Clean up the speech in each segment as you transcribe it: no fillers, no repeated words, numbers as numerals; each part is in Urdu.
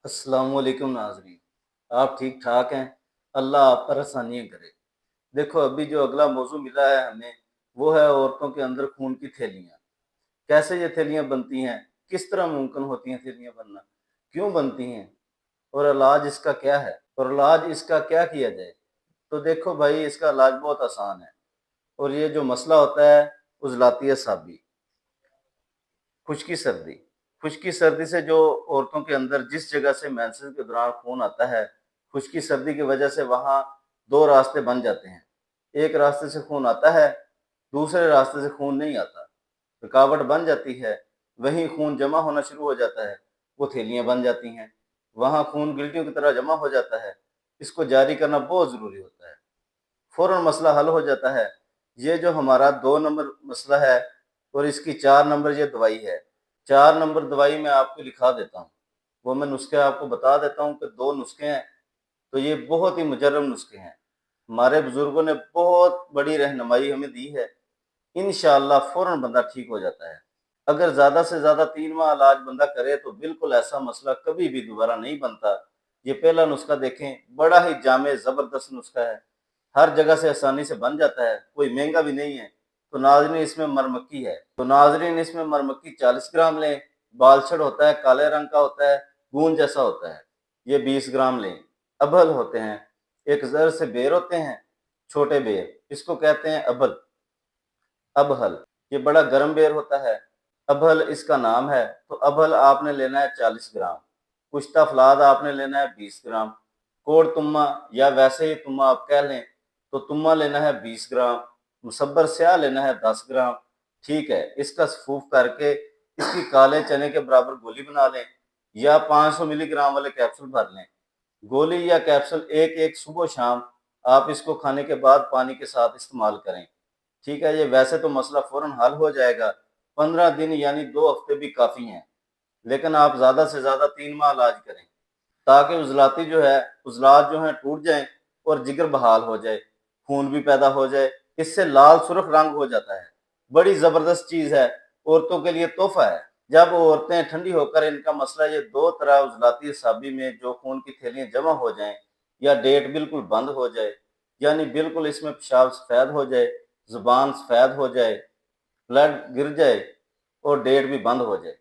السلام علیکم ناظرین، آپ ٹھیک ٹھاک ہیں؟ اللہ آپ پر آسانیاں کرے۔ دیکھو ابھی جو اگلا موضوع ملا ہے ہمیں، وہ ہے عورتوں کے اندر خون کی تھیلیاں۔ کیسے یہ تھیلیاں بنتی ہیں؟ کس طرح ممکن ہوتی ہیں تھیلیاں بننا؟ کیوں بنتی ہیں؟ اور علاج اس کا کیا ہے؟ اور علاج اس کا کیا کیا جائے؟ تو دیکھو بھائی، اس کا علاج بہت آسان ہے، اور یہ جو مسئلہ ہوتا ہے عضلاتی اعصابی، خشکی سردی سے جو عورتوں کے اندر جس جگہ سے مینسز کے دوران خون آتا ہے، خشکی سردی کی وجہ سے وہاں دو راستے بن جاتے ہیں۔ ایک راستے سے خون آتا ہے، دوسرے راستے سے خون نہیں آتا، رکاوٹ بن جاتی ہے، وہیں خون جمع ہونا شروع ہو جاتا ہے، وہ تھیلیاں بن جاتی ہیں، وہاں خون گلٹیوں کی طرح جمع ہو جاتا ہے۔ اس کو جاری کرنا بہت ضروری ہوتا ہے، فوراً مسئلہ حل ہو جاتا ہے۔ یہ جو ہمارا 2 نمبر مسئلہ ہے، اور اس کی 4 نمبر یہ دوائی ہے۔ 4 نمبر دوائی میں آپ کو لکھا دیتا ہوں، وہ میں نسخے آپ کو بتا دیتا ہوں کہ 2 نسخے ہیں، تو یہ بہت ہی مجرب نسخے ہیں، ہمارے بزرگوں نے بہت بڑی رہنمائی ہمیں دی ہے۔ انشاءاللہ فوراً بندہ ٹھیک ہو جاتا ہے۔ اگر زیادہ سے زیادہ 3 ماہ علاج بندہ کرے تو بالکل ایسا مسئلہ کبھی بھی دوبارہ نہیں بنتا۔ یہ پہلا نسخہ دیکھیں، بڑا ہی جامع زبردست نسخہ ہے، ہر جگہ سے آسانی سے بن جاتا ہے، کوئی مہنگا بھی نہیں ہے۔ تو ناظرین اس میں مرمکی 40 گرام لیں، بالچھڑ ہوتا ہے، کالے رنگ کا ہوتا ہے، گون جیسا ہوتا ہے، یہ 20 گرام لیں۔ ابھل ہوتے ہیں، ایک زر سے بیر ہوتے ہیں، چھوٹے بیر، اس کو کہتے ہیں ابھل۔ یہ بڑا گرم بیر ہوتا ہے، ابھل اس کا نام ہے۔ تو ابھل آپ نے لینا ہے 40 گرام، کشتہ فلاد آپ نے لینا ہے 20 گرام، کوڑ تمہ یا ویسے ہی تمہ آپ کہہ لیں تو تمہ لینا ہے 20 گرام، مصبر سیاہ لینا ہے 10 گرام۔ ٹھیک ہے، اس کا سفوف کر کے اس کی کالے چنے کے برابر گولی بنا لیں، یا 500 ملی گرام والے کیپسول بھر لیں۔ گولی یا کیپسول ایک صبح و شام آپ اس کو کھانے کے بعد پانی کے ساتھ استعمال کریں۔ ٹھیک ہے، یہ ویسے تو مسئلہ فوراً حل ہو جائے گا، 15 دن یعنی 2 ہفتے بھی کافی ہیں، لیکن آپ زیادہ سے زیادہ 3 ماہ علاج کریں، تاکہ عضلات جو ہیں ٹوٹ جائیں اور جگر بحال ہو جائے، خون بھی پیدا ہو جائے، اس سے لال سرخ رنگ ہو جاتا ہے۔ بڑی زبردست چیز ہے، عورتوں کے لیے تحفہ ہے۔ جب عورتیں ٹھنڈی ہو کر ان کا مسئلہ یہ 2 طرح عضلاتی اعصابی میں جو خون کی تھیلیاں جمع ہو جائیں، یا ڈیٹ بالکل بند ہو جائے، یعنی بالکل اس میں پیشاب سفید ہو جائے، زبان سفید ہو جائے، بلڈ گر جائے اور ڈیٹ بھی بند ہو جائے،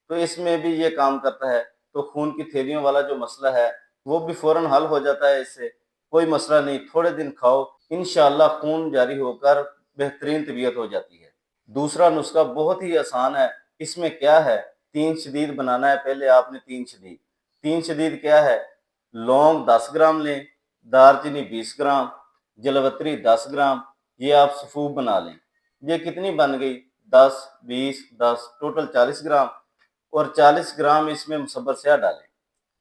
تو اس میں بھی یہ کام کرتا ہے۔ تو خون کی تھیلیوں والا جو مسئلہ ہے وہ بھی فوراً حل ہو جاتا ہے، اس سے کوئی مسئلہ نہیں، تھوڑے دن کھاؤ، انشاءاللہ خون جاری ہو کر بہترین طبیعت ہو جاتی ہے۔ دوسرا نسخہ بہت ہی آسان ہے، اس میں کیا ہے، 3 شدید بنانا ہے۔ پہلے آپ نے 3 شدید کیا ہے، لونگ 10 گرام لیں، دارچینی 20 گرام، جلوتری 10 گرام، یہ آپ صفوف بنا لیں۔ یہ کتنی بن گئی، 10 20 10 ٹوٹل 40 گرام، اور 40 گرام اس میں مصبر سیاہ ڈالیں،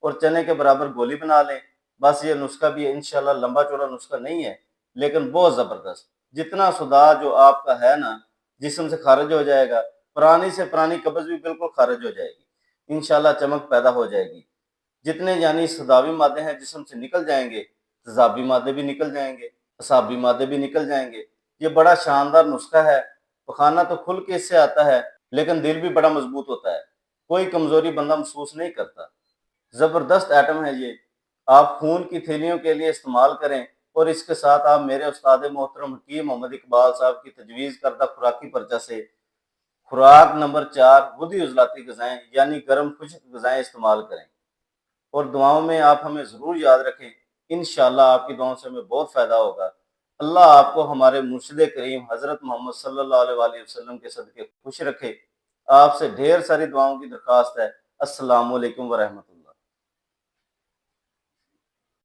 اور چنے کے برابر گولی بنا لیں۔ بس یہ نسخہ بھی انشاءاللہ لمبا چوڑا نسخہ نہیں ہے، لیکن بہت زبردست، جتنا صداع جو آپ کا ہے نا جسم سے خارج ہو جائے گا، پرانی سے پرانی قبض بھی بالکل خارج ہو جائے گی، انشاءاللہ چمک پیدا ہو جائے گی۔ جتنے یعنی صداوی مادے ہیں جسم سے نکل جائیں گے، تیزابی مادے بھی نکل جائیں گے، اعصابی مادے بھی نکل جائیں گے۔ یہ بڑا شاندار نسخہ ہے، پخانا تو کھل کے اس سے آتا ہے، لیکن دل بھی بڑا مضبوط ہوتا ہے، کوئی کمزوری بندہ محسوس نہیں کرتا۔ زبردست ایٹم ہے یہ، آپ خون کی تھیلیوں کے لیے استعمال کریں، اور اس کے ساتھ آپ میرے استاد محترم حکیم محمد اقبال صاحب کی تجویز کردہ خوراکی پرچہ سے خوراک نمبر 4 غدی عضلاتی غذائیں یعنی گرم خشک غذائیں استعمال کریں، اور دعاؤں میں آپ ہمیں ضرور یاد رکھیں۔ انشاءاللہ آپ کی دعاؤں سے ہمیں بہت فائدہ ہوگا۔ اللہ آپ کو ہمارے مرشد کریم حضرت محمد صلی اللہ علیہ وآلہ وسلم کے صدقے خوش رکھے۔ آپ سے ڈھیر ساری دعاؤں کی درخواست ہے۔ السلام علیکم ورحمۃ اللہ۔